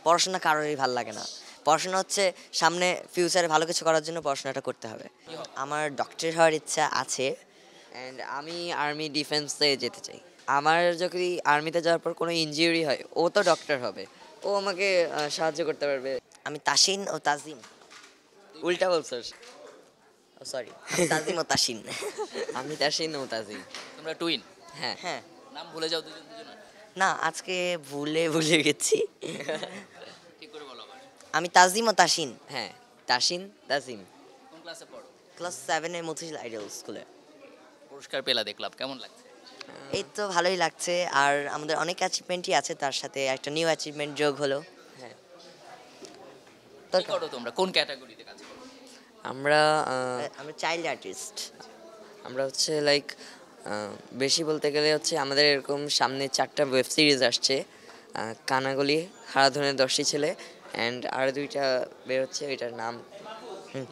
পড়াশোনা কারোরই ভাল লাগে না। পড়াশোনা হচ্ছে সামনে ফিউচারে ভালো কিছু করার জন্য পড়াশোনাটা করতে হবে। আমার ডক্টর হওয়ার ইচ্ছা আছে। অ্যান্ড আমি আর্মি ডিফেন্সে যেতে চাই। আমার যদি আর্মিতে যাওয়ার পর কোনো ইনজিউরি হয়, ও তো ডক্টর হবে, ও আমাকে সাহায্য করতে পারবে। আমি তাসিন ও তাজিম, উল্টা বলছিস। সরি, তাজিম ও তাসিন। আমি তাসিন, ও তাজিম। তোমরা টুইন? হ্যাঁ। হ্যাঁ, নাম ভুলে যাও দুজন দুজনে? না আজকে ভুলে গেছি। ঠিক করে বলো আবার। আমি তাজিম ও তাসিন, হ্যাঁ, তাসিন তাজিম। কোন ক্লাসে পড়ো? ক্লাস 7-এ মতিঝিল আইডিয়াল স্কুলে। পুরস্কার পেলা দেখলাম, কেমন লাগছে? এই তো ভালোই লাগছে, আর আমাদের অনেক অ্যাচিভমেন্টই আছে, তার সাথে একটা নিউ অ্যাচিভমেন্ট যোগ হলো। হ্যাঁ, কি করো তোমরা, কোন ক্যাটাগরিতে কাজ করো? আমরা আমরা চাইল্ড আর্টিস্ট। আমরা হচ্ছে লাইক বেশি বলতে গেলে হচ্ছে আমাদের এরকম সামনে 4টা ওয়েব সিরিজ আসছে। কানাগলি, হারাধনের 10টি ছেলে, অ্যান্ড আর 2টা বের হচ্ছে, ওইটার নাম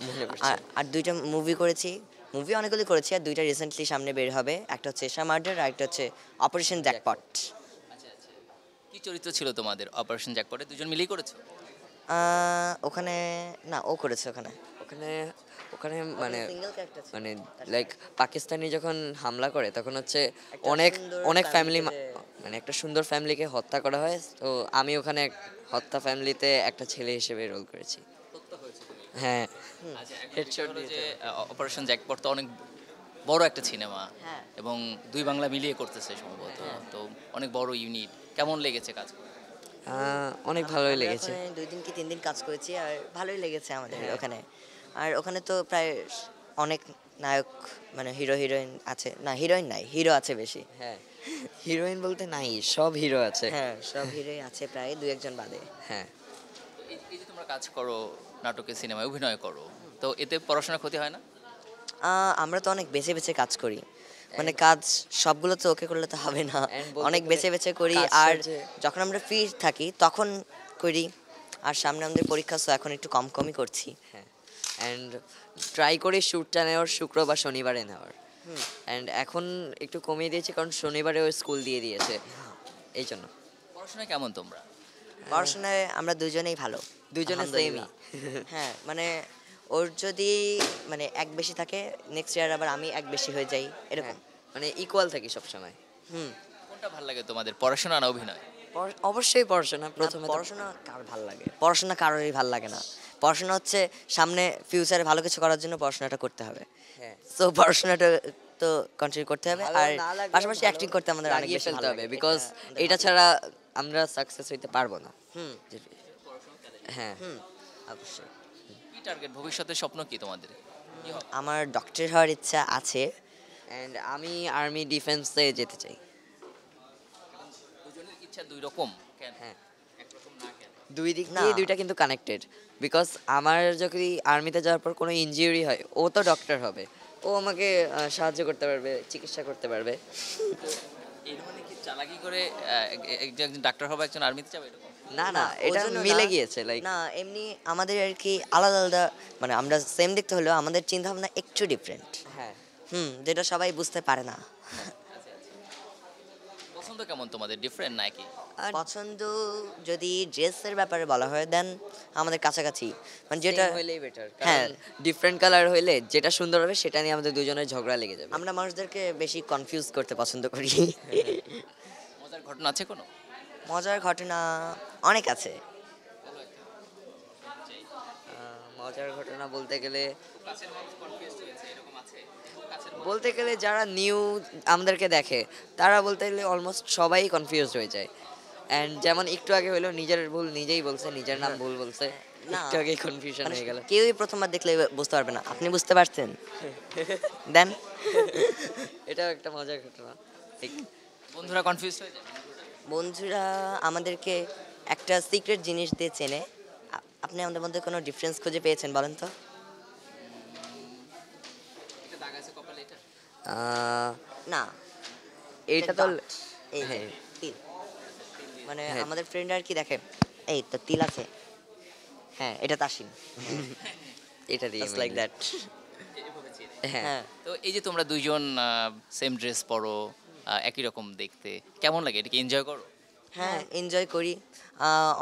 মনে পড়ছে না। আর 2টা মুভি করেছি, মুভি অনেকগুলি করেছি, আর 2টা রিসেন্টলি সামনে বের হবে। একটা হচ্ছে এশা মার্ডার, আর একটা হচ্ছে অপারেশন জ্যাকপট। আচ্ছা আচ্ছা, কি চরিত্র ছিল তোমাদের অপারেশন জ্যাকপটে? দুজন মিলেই করেছো? ওখানে না, ও করেছে ওখানে। ওখানে ওখানে মানে সিঙ্গেল ক্যারেক্টার ছিল। মানে লাইক পাকিস্তানি যখন হামলা করে তখন হচ্ছে একটা অনেক সুন্দর অনেক ফ্যামিলি, ফ্যামিলিতে মানে একটা সুন্দর ফ্যামিলিকে হত্যা করা হয়। তো আমি ওখানে হত্যা ফ্যামিলিতে একটা ছেলে হিসেবে রোল করেছি। সত্য হয়েছে তুমি? হ্যাঁ। আচ্ছা, এখন Headshot বিষয় হলো যে দিয়েছে। অপারেশন জ্যাকপট তো অনেক বড় একটা সিনেমা, হ্যাঁ। এবং দুই বাংলা মিলিয়ে করতেছে সম্ভবত, তো অনেক বড় ইউনিট। কেমন লেগেছে কাজ করে? অনেক ভালোই আমরা লেগেছে। ওখানে 2 দিন কি 3 দিন কাজ করেছি, আর ভালোই লেগেছে আমাদের হ্যাঁ। ওখানে। আর ওখানে তো প্রায় অনেক নায়ক, মানে হিরো হিরোইন আছে, না হিরোইন নাই, হিরো আছে বেশি। হ্যাঁ, হিরোইন বলতে নাই, সব হিরো আছে। হ্যাঁ, সব হিরোই আছে প্রায় 2-1 জন বাদে। হ্যাঁ। তো এই যে তোমরা কাজ করো, নাটকে সিনেমায় অভিনয় করো, তো এতে পড়াশোনার ক্ষতি হয় না? আমরা তো অনেক বেছে বেছে কাজ করি, মানে কাজ সবগুলো তো ওকে করলে তো হবে না, And বলতে অনেক গেলে বেছে বেছে করি। কাজটা আর যে- যখন আমরা ফ্রি থাকি তখন করি, আর সামনে আমাদের পরীক্ষা, তো এখন একটু কমই করছি। হ্যাঁ, অ্যান্ড ট্রাই করি শ্যুটটা নেওয়ার শুক্র বা শনিবারে নেওয়ার। অ্যান্ড এখন একটু কমিয়ে দিয়েছি কারণ শনিবারে ওই স্কুল দিয়ে দিয়েছে, এই জন্য। পড়াশোনায় কেমন তোমরা? পড়াশোনায় আমরা দুজনেই ভালো, দুজনে আলহামদুলিল্লাহ। সেমই। হ্যাঁ, মানে ওর যদি মানে 1 বেশি থাকে, নেক্সট ইয়ার আবার আমি 1 বেশি হয়ে যাই, এরকম। মানে ইকুয়াল থাকি সবসময়। হুম। কোনটা ভালো লাগে তোমাদের, পড়াশোনা না অভিনয়? অবশ্যই পড়াশোনা প্রথমে। পড়াশোনা কার ভাল লাগে? পড়াশোনা কারোরই ভাল লাগে না। পড়াশোনা হচ্ছে সামনে ফিউচারে ভালো কিছু করার জন্য পড়াশোনাটা করতে হবে। হ্যাঁ, সো পড়াশোনাটা তো কন্টিনিউ করতে হবে, ভালো আর না লাগলেও পাশাপাশি ভালো অ্যাক্টিং করতে আমাদের অনেক লাগিয়ে বেশি ফেলতে ভালো হবে, লাগে। বিকজ আমাদের এটা hobby। ছাড়া আমরা সাকসেস হইতে পারবো না। হুম হ্যাঁ। হুম, অবশ্যই। কি টার্গেট, ভবিষ্যতের স্বপ্ন কি তোমাদের? কি হবে? আমার ডক্টর হওয়ার ইচ্ছা আছে। অ্যান্ড আমি আর্মি ডিফেন্সে যেতে চাই। দুজনের ইচ্ছা দুই রকম কেন? হ্যাঁ, একরকম না কেন? দুই দিক না। দিয়ে দুইটা কিন্তু কানেক্টেড। বিকজ আমার যদি আর্মিতে যাওয়ার পর কোনো ইনজিউরি হয়, ও তো ডক্টর হবে, ও আমাকে সাহায্য করতে পারবে, চিকিৎসা করতে পারবে। এর মানে কি চালাকি করে একজন ডাক্তার হবে, একজন আর্মিতে যাবে, এরকম? না না, ওই এটা জন্য মিলে না। গিয়েছে লাইক। না, এমনি আমাদের আর কি আলাদা আলাদা, মানে আমরা সেম দেখতে হলেও আমাদের চিন্তা ভাবনা একটু ডিফারেন্ট। হ্যাঁ, যেটা সবাই বুঝতে পারে না। পছন্দ কেমন তোমাদের, ডিফারেন্ট নাকি? আর পছন্দ যদি ড্রেসের ব্যাপারে বলা হয়, দেন আমাদের কাছাকাছি, মানে যেটা same হইলেই বেটার। হ্যাঁ। হ্যাঁ, ডিফারেন্ট কালার হইলে যেটা সুন্দর হবে সেটা নিয়ে আমাদের দুজনের ঝগড়া লেগে যাবে। আমরা মানুষদেরকে বেশি কনফিউজ করতে পছন্দ করি। মজার ঘটনা আছে কোনো? মজার ঘটনা অনেক আছে। মজার ঘটনা বলতে গেলে, কাছের মানুষ কনফিউজ হয়েছে, এরকম আছে? কাছের বলতে গেলে যারা নিউ আমাদেরকে দেখে তারা বলতে গেলে অলমোস্ট সবাই কনফিউজ হয়ে যায়। অ্যান্ড যেমন একটু আগে হলো নিজের ভুল নিজেই বলছে, নিজের নাম ভুল বলছে, না, একটু আগে কনফিউশন মানে হয়ে গেল। কেউই প্রথমবার দেখলে বুঝতে পারবে না, আপনি বুঝতে পারছেন। দেন এটাও একটা মজার ঘটনা। ঠিক। বন্ধুরা কনফিউজ হয়ে যায়? বন্ধুরা আমাদেরকে একটা সিক্রেট জিনিস দিয়ে চেনে। আপনি আমাদের মধ্যে কোনো ডিফারেন্স খুঁজে পেয়েছেন বলেন তো? এটা দাগ আছে কপালে, এটা? না, এইটা তো dot, এই যে হ্যাঁ। তিল, মানে হ্যাঁ। আমাদের ফ্রেন্ড আর কি দেখে, এই তো তিল আছে, হ্যাঁ এটা তাসিম, এটা দিয়ে জাস্ট লাইক দ্যাট। এভাবে চেনে। হ্যাঁ। হ্যাঁ, তো এই যে তোমরা দুইজন সেম ড্রেস পরো, একই রকম দেখতে, কেমন লাগে? এটা কি এনজয় করো? হ্যাঁ এনজয় করি।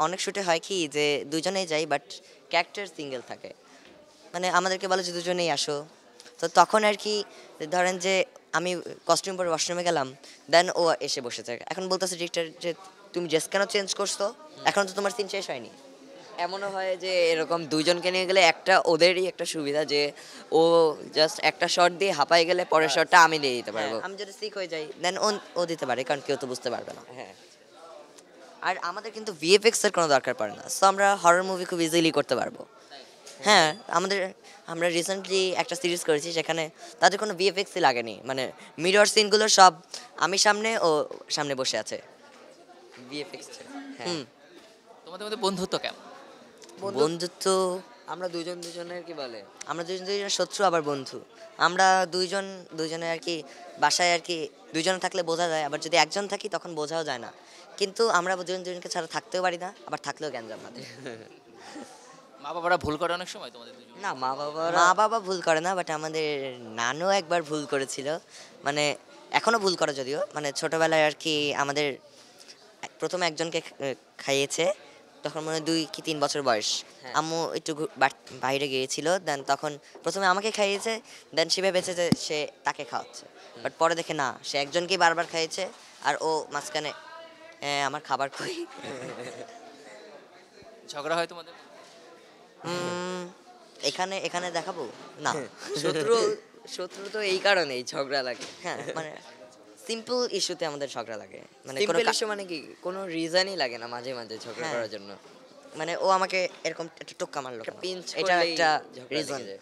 অনেক শুটে হয় কি যে দুজনেই যাই বাট ক্যারেক্টার সিঙ্গেল থাকে, মানে আমাদেরকে বলে যে দুজনেই আসো। তো তখন আর কি ধরেন যে আমি কস্টিউম পরে ওয়াশরুমে গেলাম, দেন ও এসে বসেছে, এখন বলতেছে ডিরেক্টর যে তুমি ড্রেস কেন চেঞ্জ করছো, এখন তো তোমার সিন শেষ হয়নি। এমনও হয় যে এরকম দুইজনকে নিয়ে গেলে একটা ওদেরই একটা সুবিধা যে ও জাস্ট একটা শট দিয়ে হাঁপাই গেলে পরের শটটা আমি দিয়ে দিতে পারবো। আমি যদি সিক হয়ে যাই দেন ও দিতে পারে, কারণ কেউ তো বুঝতে পারবে না। হ্যাঁ আর আমাদের কিন্তু ভিএফএক্স এর কোনো দরকার পড়ে না, সো আমরা হরর মুভি খুব ইজিলি করতে পারবো। হ্যাঁ আমরা রিসেন্টলি একটা সিরিজ করেছি সেখানে তাদের কোনো ভিএফএক্সই লাগেনি, মানে মিরর সিনগুলো সব আমি সামনে ও সামনে বসে আছে। ভিএফএক্স। হ্যাঁ হুম তোমাদের মধ্যে বন্ধুত্ব কেমন? বন্ধুত্ব আমরা দুজনের কি বলে আমরা দুজন শত্রু আবার বন্ধু। আমরা দুজনে আর কি বাসায় আর কি দুজন থাকলে বোঝা যায়, আবার যদি একজন থাকি তখন বোঝাও যায় না, কিন্তু আমরা দুজনকে ছাড়া থাকতেও পারি না, আবার থাকলেও গ্যাঞ্জাম বাঁধে। মা বাবারা ভুল করে অনেক সময় তোমাদের দুজন? না মা বাবা মা বাবা ভুল করে না, বাট আমাদের নানু একবার ভুল করেছিল, মানে এখনো ভুল করে যদিও, মানে ছোটবেলায় আর কি আমাদের প্রথমে একজনকে খাইয়েছে, তখন মনে হয় 2 কি 3 বছর বয়স। হ্যাঁ। আম্মু একটু বাইরে গিয়েছিল, দেন তখন প্রথমে আমাকে খাইয়েছে, দেন সে ভেবেছে যে সে তাকে খাওয়াচ্ছে, বাট পরে দেখে না সে একজনকেই বারবার খাইয়েছে, আর ও মাঝখানে আমার খাবার কই। ঝগড়া হয় তোমাদের? উম, এখানে এখানে দেখাবো না। শত্রু শত্রু তো এই কারণেই ঝগড়া লাগে। হ্যাঁ মানে সিম্পল ইস্যুতে আমাদের ঝগড়া লাগে, মানে কোনো সিম্পল ইস্যু মানে কি কোনো রিজনই লাগে না মাঝে মাঝে ঝগড়া হ্যাঁ। করার জন্য। মানে ও আমাকে এরকম একটা টোক্কা মারলো, একটা পিঞ্চ এটা করলেই একটা ঝগড়া লেগে রিজন। যায়।